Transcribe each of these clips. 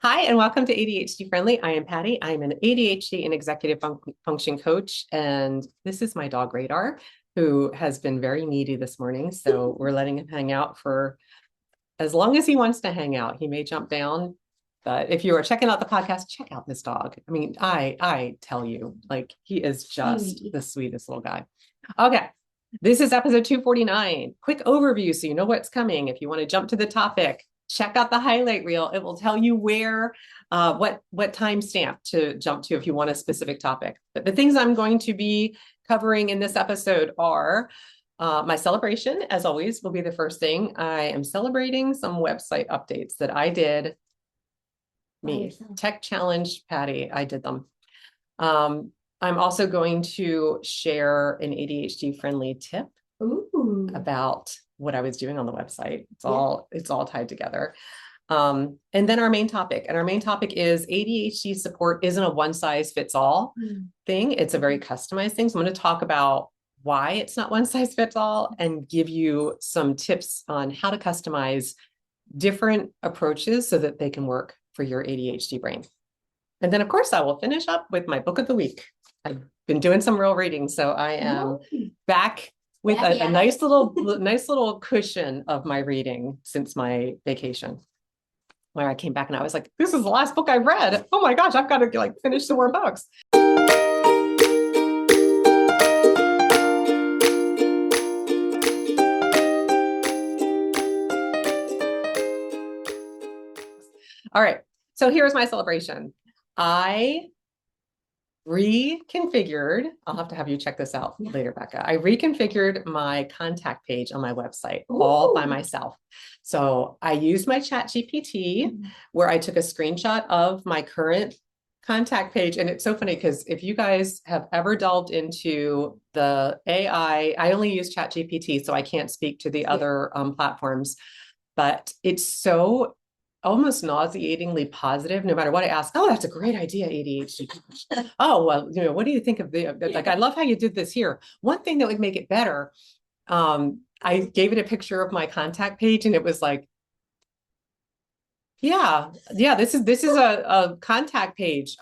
Hi, and welcome to ADHD-friendly. I am Patty. I'm an ADHD and executive function coach, and this is my dog Radar, who has been very needy this morning. So we're letting him hang out for as long as he wants to hang out. He may jump down, but if you are checking out the podcast, check out this dog. I mean, I tell you, like he is just the sweetest little guy. Okay. This is episode 249. Quick overview so you know what's coming. If you want to jump to the topic, check out the highlight reel. It will tell you where, what timestamp to jump to if you want a specific topic. But the things I'm going to be covering in this episode are my celebration, as always, will be the first thing. I am celebrating some website updates that I did. Me, Tech Challenge Patty, I did them. I'm also going to share an ADHD-friendly tip about what I was doing on the website. It's all tied together. And then our main topic. And our main topic is ADHD support isn't a one-size-fits-all thing. It's a very customized thing. So I'm going to talk about why it's not one-size-fits-all and give you some tips on how to customize different approaches so that they can work for your ADHD brain. And then, of course, I will finish up with my book of the week. I've been doing some real reading, so I am back with a nice little cushion of my reading since my vacation, where I came back and I was like, this is the last book I read. Oh my gosh, I've got to like finish some more books. All right, so here's my celebration. I reconfigured, I'll have to have you check this out later, Becca. I reconfigured my contact page on my website all by myself. So I used my ChatGPT where I took a screenshot of my current contact page. And it's so funny because if you guys have ever delved into the AI, I only use ChatGPT, so I can't speak to the other platforms, but it's so almost nauseatingly positive, no matter what I ask. Oh, that's a great idea, ADHD. Oh, well, what do you think of like, I love how you did this here. One thing that would make it better, I gave it a picture of my contact page and it was like, yeah, this is a contact page.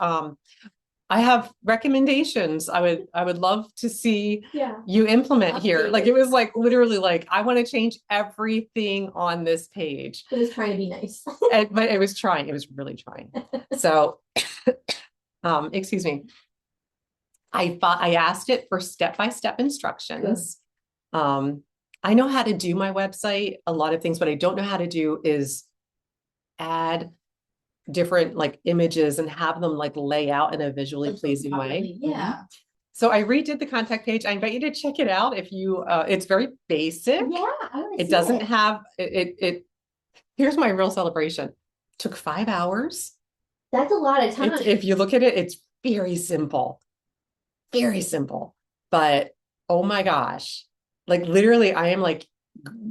I have recommendations. I would love to see you implement here. Like it was like literally like I want to change everything on this page. It was trying to be nice. But it was trying. It was really trying. So excuse me. I asked it for step-by-step instructions. I know how to do my website, a lot of things. What I don't know how to do is add different like images and have them like lay out in a visually pleasing way. Yeah. So I redid the contact page. I invite you to check it out if you it's very basic. Yeah. It doesn't have it. Here's my real celebration. Took 5 hours. That's a lot of time. If you look at it, it's very simple. Very simple. But oh my gosh. Like literally, I am like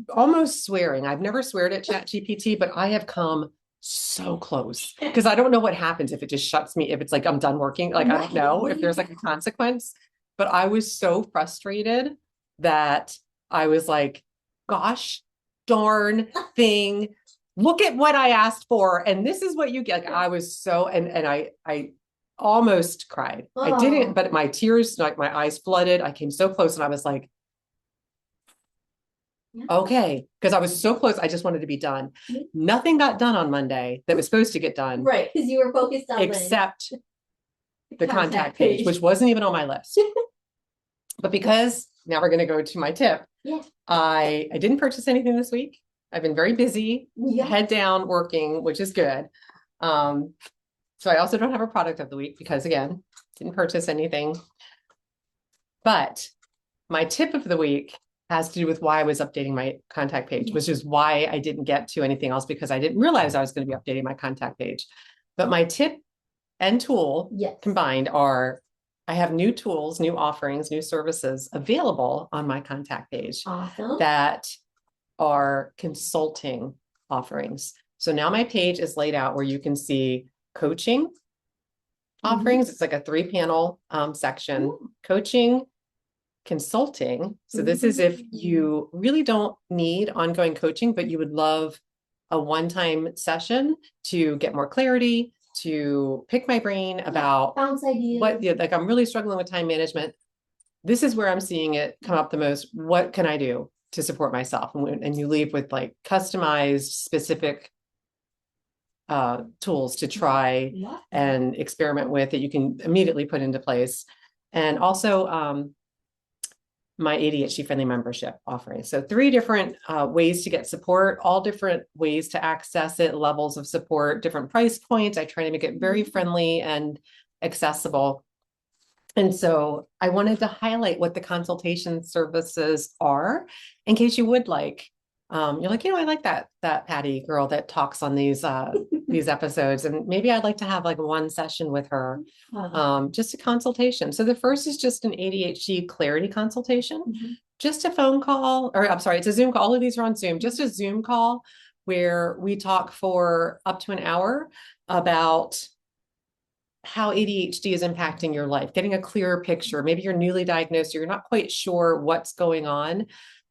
almost swearing. I've never sweared at ChatGPT, but I have come so close because I don't know what happens if it just shuts me, if it's like I'm done working, like I don't know if there's like a consequence. But I was so frustrated that I was like, gosh darn thing, look at what I asked for and this is what you get. Like I was so and I almost cried. I didn't, but my tears, like my eyes flooded. I came so close and I was like, okay, because I was so close. I just wanted to be done. Nothing got done on Monday that was supposed to get done. Right, because you were focused on except the contact page, which wasn't even on my list. But because now we're going to go to my tip. Yeah. I didn't purchase anything this week. I've been very busy, head down working, which is good. So I also don't have a product of the week because again, didn't purchase anything. But my tip of the week has to do with why I was updating my contact page, which is why I didn't get to anything else because I didn't realize I was going to be updating my contact page. But my tip and tool combined are I have new tools, new offerings, new services available on my contact page that are consulting offerings. So now my page is laid out where you can see coaching offerings. It's like a 3-panel section, coaching, consulting. So this is if you really don't need ongoing coaching, but you would love a one-time session to get more clarity, to pick my brain about Bounce ideas. like I'm really struggling with time management. This is where I'm seeing it come up the most. What can I do to support myself? And you leave with like customized, specific tools to try and experiment with that you can immediately put into place. And also my ADHD-friendly membership offering. So 3 different ways to get support, all different ways to access it, levels of support, different price points. I try to make it very friendly and accessible. And so I wanted to highlight what the consultation services are in case you would like. You're like, I like that Patty girl that talks on these episodes, and maybe I'd like to have like one session with her, just a consultation. So the first is just an ADHD clarity consultation, just a phone call, or I'm sorry, it's a Zoom call. All of these are on Zoom, just a Zoom call where we talk for up to an hour about how ADHD is impacting your life, getting a clearer picture. Maybe you're newly diagnosed, or you're not quite sure what's going on.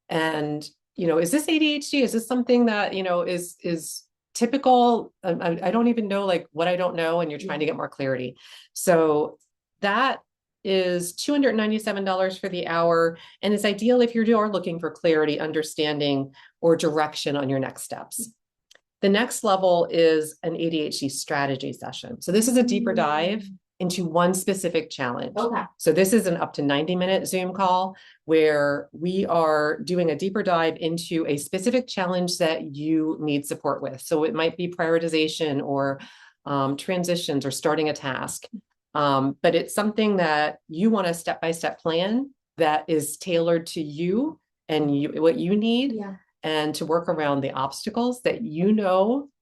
And, is this ADHD? Is this something that, is typical? I don't even know like what I don't know. And you're trying to get more clarity. So that is $297 for the hour. And it's ideal if you're looking for clarity, understanding, or direction on your next steps. The next level is an ADHD strategy session. So this is a deeper dive into one specific challenge. Okay. So this is an up to 90-minute Zoom call where we are doing a deeper dive into a specific challenge that you need support with. So it might be prioritization or transitions or starting a task. But it's something that you want a step-by-step plan that is tailored to you and what you need. Yeah. And to work around the obstacles that you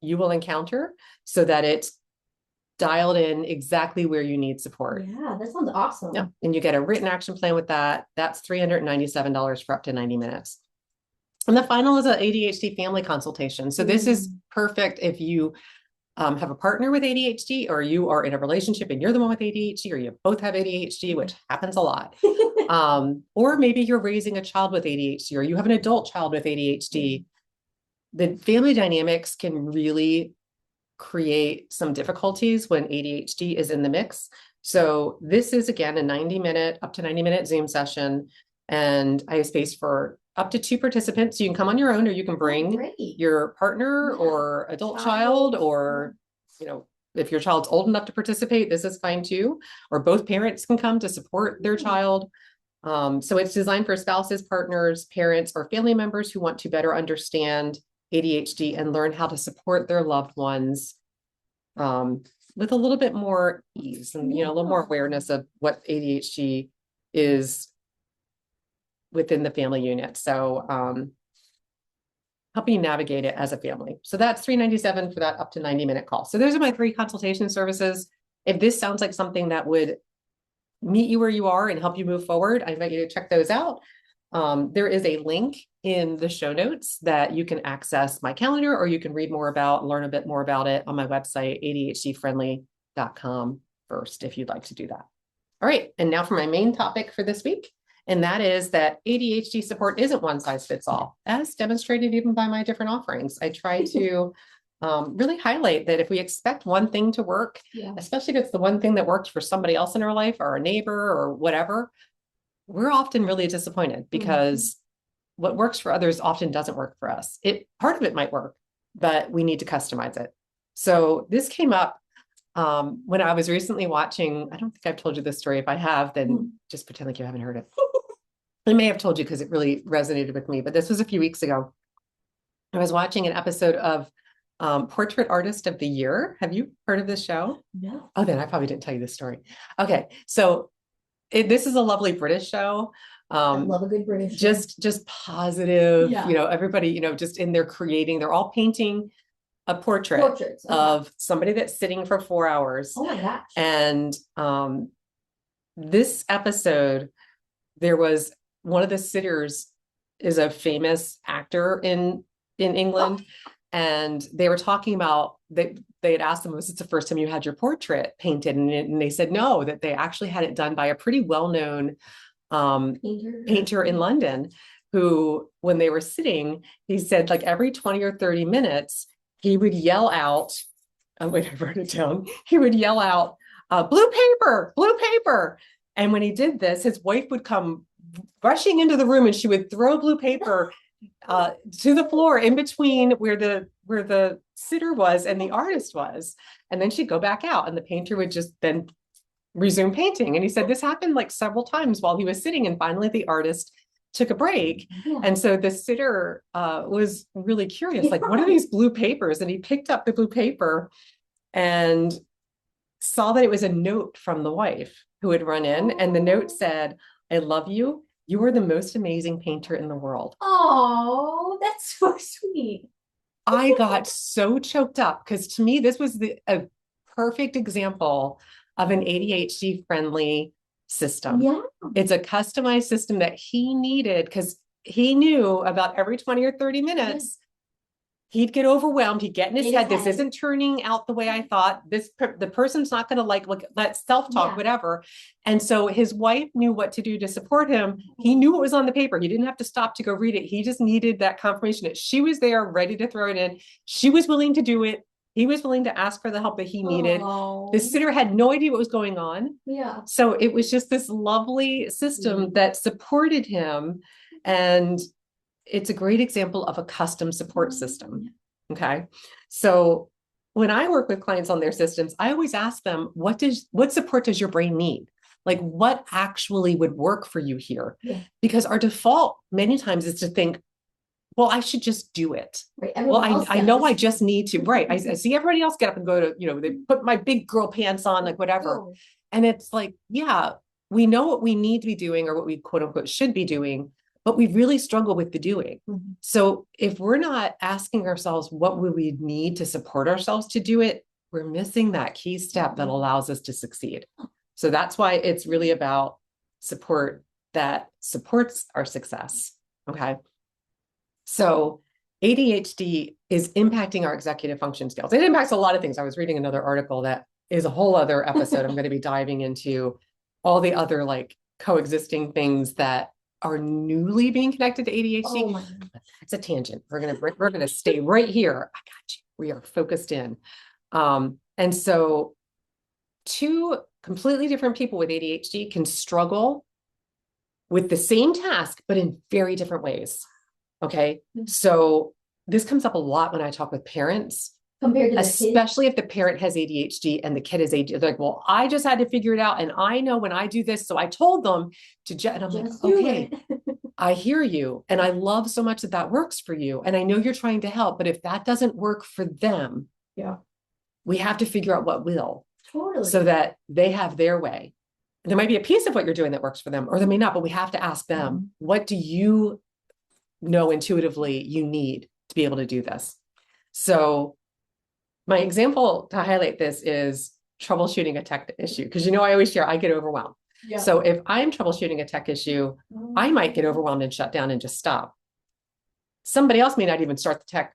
will encounter so that it's dialed in exactly where you need support. Yeah, that sounds awesome. Yeah. And you get a written action plan with that. That's $397 for up to 90 minutes. And the final is an ADHD family consultation. So this is perfect if you have a partner with ADHD, or you are in a relationship and you're the one with ADHD, or you both have ADHD, which happens a lot. Or maybe you're raising a child with ADHD, or you have an adult child with ADHD. The family dynamics can really create some difficulties when ADHD is in the mix. So this is, again, up to 90-minute Zoom session. And I have space for up to 2 participants. You can come on your own, or you can bring your partner or adult child, or, if your child's old enough to participate, this is fine too. Or both parents can come to support their child. So it's designed for spouses, partners, parents, or family members who want to better understand ADHD and learn how to support their loved ones with a little bit more ease and, a little more awareness of what ADHD is within the family unit. So helping you navigate it as a family. So that's $397 for that up to 90-minute call. So those are my 3 consultation services. If this sounds like something that would meet you where you are and help you move forward, I invite you to check those out. There is a link in the show notes that you can access my calendar, or you can read more about, learn a bit more about it on my website, ADHD-friendly.com first, if you'd like to do that. All right. And now for my main topic for this week. And that is that ADHD support isn't one size fits all, as demonstrated even by my different offerings. I try to really highlight that if we expect one thing to work, especially if it's the one thing that worked for somebody else in our life, or a neighbor or whatever, we're often really disappointed because what works for others often doesn't work for us. Part of it might work, but we need to customize it. So this came up when I was recently watching. I don't think I've told you this story. If I have, then just pretend like you haven't heard it. I may have told you because it really resonated with me, but this was a few weeks ago. I was watching an episode of Portrait Artist of the Year. Have you heard of this show? No. Oh, then I probably didn't tell you this story. Okay. So this is a lovely British show. I love a good British show. Just positive, everybody, just in there creating, they're all painting a portraits of somebody that's sitting for 4 hours. Oh my gosh. And this episode, there was one of the sitters is a famous actor in England. And they were talking about they had asked them, was it the first time you had your portrait painted? And they said no, that they actually had it done by a pretty well-known painter in London, who, when they were sitting, he said like every 20 or 30 minutes, he would yell out, oh, wait, I wrote it down. He would yell out, blue paper, blue paper. And when he did this, his wife would come rushing into the room and she would throw blue paper to the floor in between where the sitter was and the artist was. And then she'd go back out and the painter would just then resume painting. And he said this happened like several times while he was sitting. And finally the artist took a break. Yeah. And so the sitter was really curious, like, what are these blue papers? And he picked up the blue paper and saw that it was a note from the wife who had run in. And the note said, I love you. You are the most amazing painter in the world. Oh, that's so sweet. I got so choked up because to me, this was a perfect example of an ADHD-friendly system. Yeah. It's a customized system that he needed because he knew about every 20 or 30 minutes, he'd get overwhelmed. He'd get in his head. This isn't turning out the way I thought. The person's not going to like that self-talk, whatever. And so his wife knew what to do to support him. He knew what was on the paper. He didn't have to stop to go read it. He just needed that confirmation that she was there ready to throw it in. She was willing to do it. He was willing to ask for the help that he needed. The sitter had no idea what was going on. Yeah. So it was just this lovely system that supported him. And it's a great example of a custom support system. Okay. So when I work with clients on their systems, I always ask them, what support does your brain need? Like what actually would work for you here? Yeah. Because our default many times is to think, well, I should just do it. Right. Well, I know I just need to, right. I see everybody else get up and go to, they put my big girl pants on, like whatever. Oh. And it's like, yeah, we know what we need to be doing or what we quote unquote should be doing, but we really struggle with the doing. Mm-hmm. So if we're not asking ourselves, what would we need to support ourselves to do it? We're missing that key step that allows us to succeed. So that's why it's really about support that supports our success. Okay. So ADHD is impacting our executive function skills. It impacts a lot of things. I was reading another article that is a whole other episode. I'm going to be diving into all the other like coexisting things that are newly being connected to ADHD. Oh my God. It's a tangent. We're gonna stay right here. I got you. We are focused in. And so two completely different people with ADHD can struggle with the same task, but in very different ways. Okay. Mm-hmm. So this comes up a lot when I talk with parents. Compared to especially if the parent has ADHD and the kid is ADHD, they're like, well, I just had to figure it out. And I know when I do this, so I told them to, and I'm just like, okay, I hear you. And I love so much that works for you. And I know you're trying to help, but if that doesn't work for them, we have to figure out what will. Totally. So that they have their way. There might be a piece of what you're doing that works for them, or there may not, but we have to ask them, what do you know intuitively you need to be able to do this? So my example to highlight this is troubleshooting a tech issue. Because I always share, I get overwhelmed. Yeah. So if I'm troubleshooting a tech issue, I might get overwhelmed and shut down and just stop. Somebody else may not even start the tech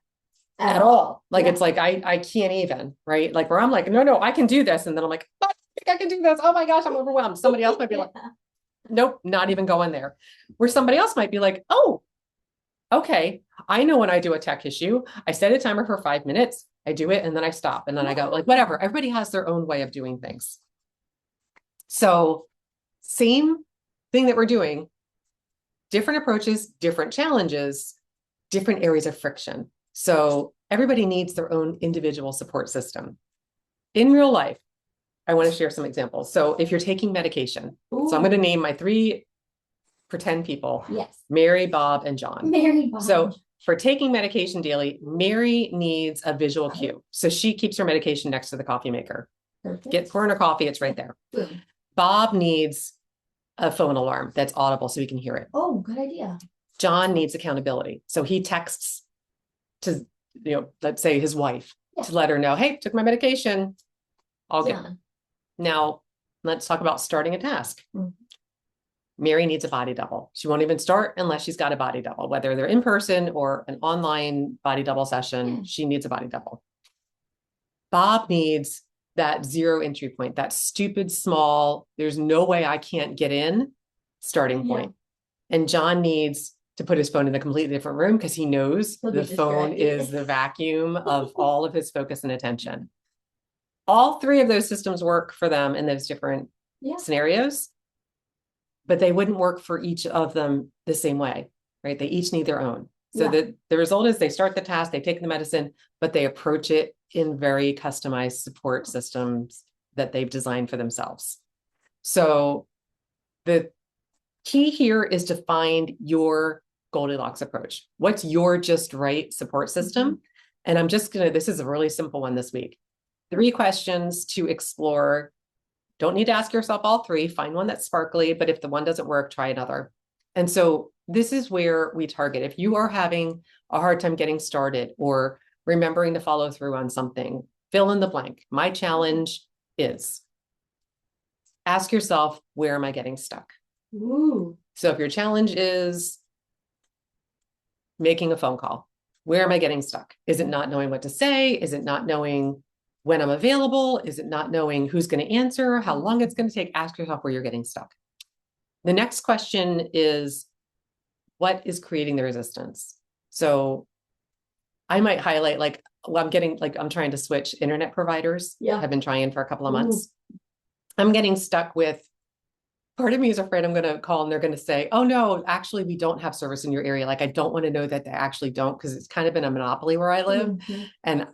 at all. Like, it's like, I can't even, right? Like where I'm like, no, I can do this. And then I'm like, I think I can do this. Oh my gosh, I'm overwhelmed. Somebody else might be like, nope, not even going there. Where somebody else might be like, oh, okay, I know when I do a tech issue, I set a timer for 5 minutes, I do it, and then I stop. And then I go like, whatever. Everybody has their own way of doing things. So same thing that we're doing, different approaches, different challenges, different areas of friction. So everybody needs their own individual support system. In real life, I want to share some examples. So if you're taking medication, so I'm going to name my 3 pretend people. Yes. Mary, Bob, and John. Mary, Bob. So for taking medication daily, Mary needs a visual cue. So she keeps her medication next to the coffee maker. Perfect. Pour in her coffee, it's right there. Good. Bob needs a phone alarm that's audible so he can hear it. Oh, good idea. John needs accountability. So he texts to, let's say his wife to let her know, hey, took my medication. All good. Now, let's talk about starting a task. Mm-hmm. Mary needs a body double. She won't even start unless she's got a body double, whether they're in person or an online body double session. She needs a body double. Bob needs that 0 entry point, that stupid small, there's no way I can't get in starting point. And John needs to put his phone in a completely different room because he knows He'll be the phone distracted. is the vacuum of all of his focus and attention. All three of those systems work for them in those different scenarios, but they wouldn't work for each of them the same way, right? They each need their own. So the result is they start the task, they take the medicine, but they approach it in very customized support systems that they've designed for themselves. So the key here is to find your Goldilocks approach. What's your just right support system? And I'm just gonna, this is a really simple one this week. 3 questions to explore. Don't need to ask yourself all 3, find one that's sparkly, but if the one doesn't work, try another. And so this is where we target. If you are having a hard time getting started or remembering to follow through on something, fill in the blank. My challenge is ask yourself, where am I getting stuck? Ooh. So if your challenge is making a phone call, where am I getting stuck? Is it not knowing what to say? Is it not knowing when I'm available? Is it not knowing who's going to answer, how long it's going to take? Ask yourself where you're getting stuck. The next question is, what is creating the resistance? So I might highlight like, well, I'm trying to switch internet providers. I've been trying for a couple of months. I'm getting stuck with, part of me is afraid I'm going to call and they're going to say, oh no, actually we don't have service in your area. Like, I don't want to know that they actually don't, because it's kind of been a monopoly where I live. And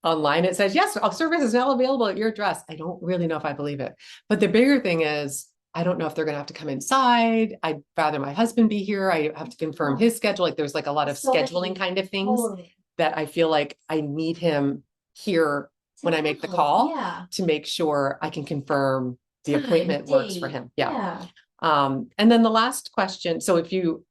online it says, yes, our service is now available at your address. I don't really know if I believe it. But the bigger thing is, I don't know if they're going to have to come inside. I'd rather my husband be here. I have to confirm his schedule. Like, there's like a lot of scheduling kind of things that I feel like I need him here when I make the call to make sure I can confirm the appointment works for him. And then the last question. So if you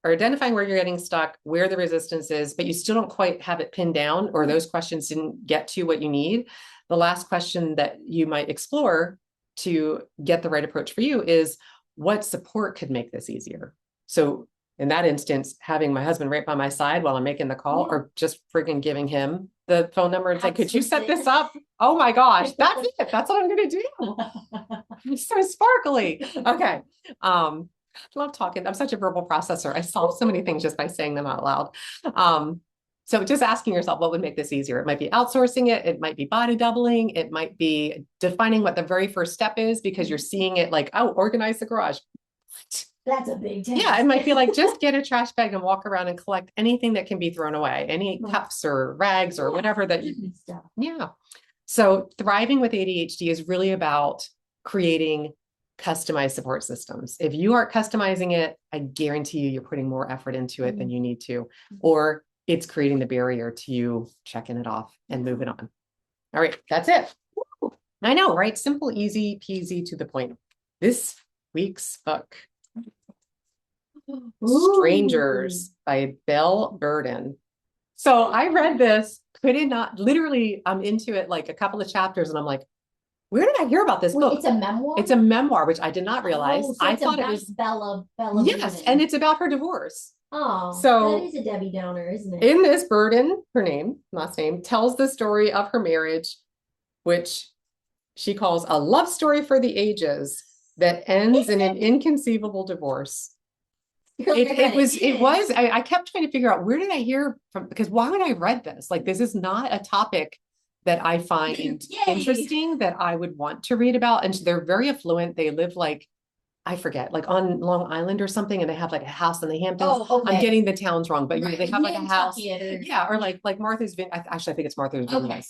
are identifying where you're getting stuck, where the resistance is, but you still don't quite have it pinned down, or those questions didn't get to what you need, the last question that you might explore to get the right approach for you is, what support could make this easier? So in that instance, having my husband right by my side while I'm making the call, or just friggin' giving him the phone number and say, could you set this up? Oh my gosh, that's it. That's what I'm going to do. I'm so sparkly. Okay. I love talking. I'm such a verbal processor. I solve so many things just by saying them out loud. So just asking yourself, what would make this easier? It might be outsourcing it. It might be body doubling. It might be defining what the very first step is, because you're seeing it like, oh, organize the garage. That's a big task. Yeah, it might be like, just get a trash bag and walk around and collect anything that can be thrown away, any cups or rags or whatever that you, So thriving with ADHD is really about creating customized support systems. If you aren't customizing it, I guarantee you're putting more effort into it than you need to, or it's creating the barrier to you checking it off and moving on. All right, that's it. I know, right? Simple, easy peasy, to the point. This week's book, Strangers by Belle Burden. So I read this, could it not, literally, I'm into it like a couple of chapters and I'm like, where did I hear about this book? It's a memoir? It's a memoir, which I did not realize. So I thought it was Bella. Yes, Burden. and it's about her divorce. Oh, so that is a Debbie Downer, isn't it? In this, Burden, her last name, tells the story of her marriage, which she calls a love story for the ages that ends in an inconceivable divorce. It was, I kept trying to figure out, where did I hear from, because why would I have read this? Like, this is not a topic that I find interesting, that I would want to read about. And they're very affluent. They live like, I forget, like on Long Island or something, and they have like a house in the Hamptons. Oh, okay. I'm getting the towns wrong, but they have like a house. Or Or Martha's Vineyard. Actually, I think it's Martha's Vineyard. Okay,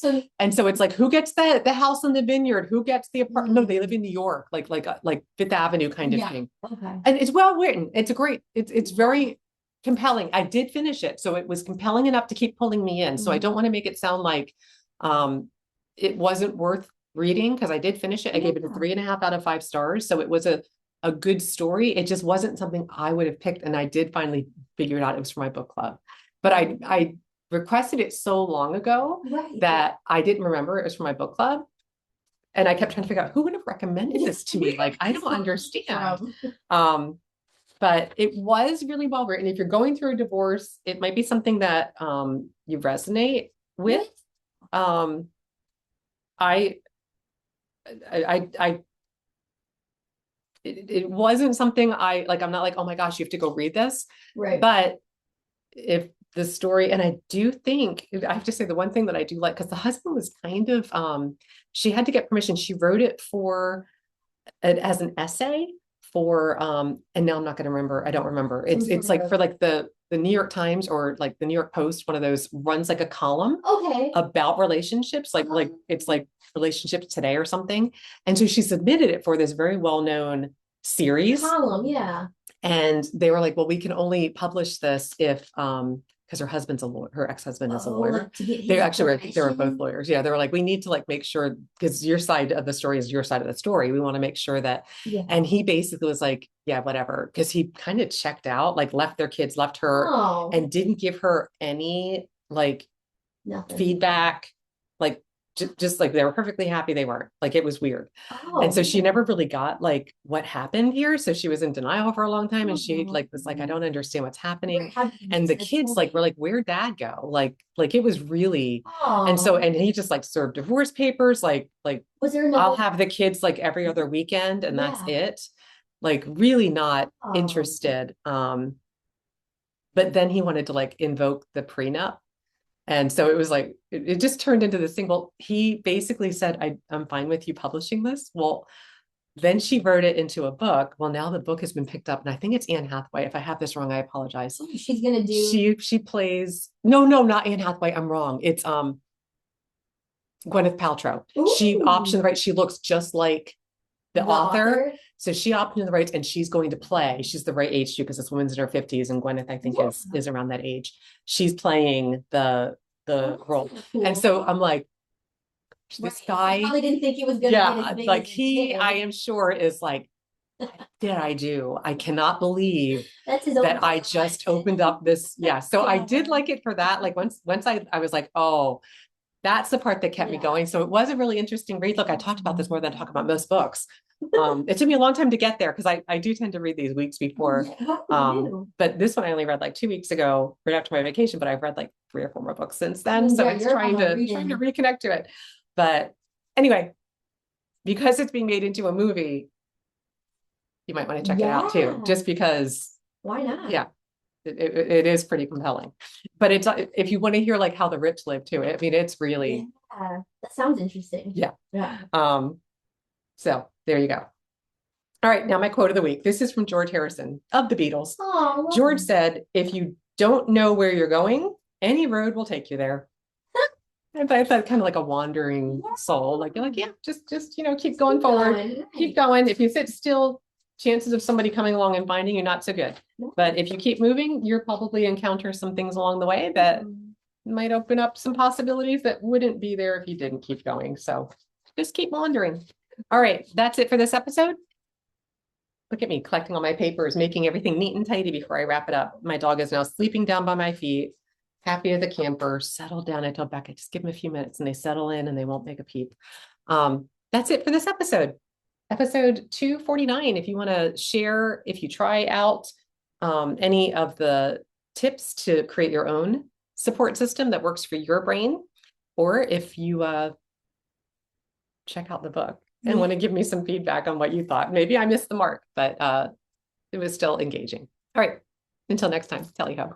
so it's like, who gets the house in the vineyard? Who gets the apartment? No, they live in New York, like Fifth Avenue kind of thing. Okay. And it's well written. It's a great. It's very compelling. I did finish it, so it was compelling enough to keep pulling me in. So I don't want to make it sound like it wasn't worth reading, because I did finish it. I gave it a 3.5 out of 5 stars. So it was a good story. It just wasn't something I would have picked. And I did finally figure it out. It was for my book club, but I requested it so long ago that I didn't remember it was for my book club. And I kept trying to figure out who would have recommended this to me. Like, I don't understand. But it was really well written. If you're going through a divorce, it might be something that you resonate with. I it wasn't something I'm not like, oh my gosh, you have to go read this. Right. But if the story, and I do think, I have to say the one thing that I do like, because the husband was kind of, she had to get permission. She wrote it as an essay for, and now I'm not going to remember. I don't remember. It's like for like the New York Times or like the New York Post, one of those runs like a column about relationships, like it's like relationships today or something. And so she submitted it for this very well-known series column, yeah. And they were like, well, we can only publish this if, because her husband's a lawyer, her ex-husband is a lawyer. They actually they were both lawyers. Yeah. They were like, we need to like make sure, because your side of the story is your side of the story. We want to make sure that, and he basically was like, yeah, whatever. Because he kind of checked out, like left their kids, left her and didn't give her any like feedback, like just like they were perfectly happy they weren't. Like it was weird. And so she never really got like what happened here. So she was in denial for a long time and she like was like, I don't understand what's happening. And the kids like were like, where'd dad go? Like it was really, and so and he just like served divorce papers, like was there I'll have the kids like every other weekend and that's it. Like really not interested. But then he wanted to like invoke the prenup. And so it was like, it just turned into this thing. Well, he basically said, I'm fine with you publishing this. Well, then she wrote it into a book. Well, now the book has been picked up and I think it's Anne Hathaway. If I have this wrong, I apologize. She's going to do. She plays, no, not Anne Hathaway. I'm wrong. It's Gwyneth Paltrow. Ooh. She optioned the rights. She looks just like the author. So she optioned the rights and she's going to play. She's the right age too, because this woman's in her 50s and Gwyneth, I think, is around that age. She's playing the role. Cool. And so I'm like, this guy I probably didn't think he was gonna get as big like as he I am sure is like, what did I do? I cannot believe that I just opened up this. Yeah. So I did like it for that. Like once I was like, oh, that's the part that kept me going. So it was a really interesting read. Look, I talked about this more than I talk about most books. It took me a long time to get there because I do tend to read these weeks before. But this one I only read like 2 weeks ago, right after my vacation, but I've read like 3 or 4 more books since then. So it's trying to reconnect to it. But anyway, because it's being made into a movie, you might want to check it out too, just because. Why not? Yeah. It is pretty compelling, but it's if you want to hear like how the rich live too. I mean, it's really that sounds interesting. Yeah. So there you go. All right, now my quote of the week. This is from George Harrison of the Beatles. George said, "If you don't know where you're going, any road will take you there." And I thought kind of like a wandering soul. Like you're like, yeah, just keep going forward, keep going. If you sit still, chances of somebody coming along and finding you not so good. But if you keep moving, you'll probably encounter some things along the way that might open up some possibilities that wouldn't be there if you didn't keep going. So just keep wandering. All right, that's it for this episode. Look at me collecting all my papers, making everything neat and tidy before I wrap it up. My dog is now sleeping down by my feet, happy as a camper, settled down. I told Becca, just give them a few minutes and they settle in and they won't make a peep. That's it for this episode. Episode 249. If you want to share, if you try out any of the tips to create your own support system that works for your brain, or if you check out the book and want to give me some feedback on what you thought. Maybe I missed the mark, but it was still engaging. All right. Until next time, tally ho.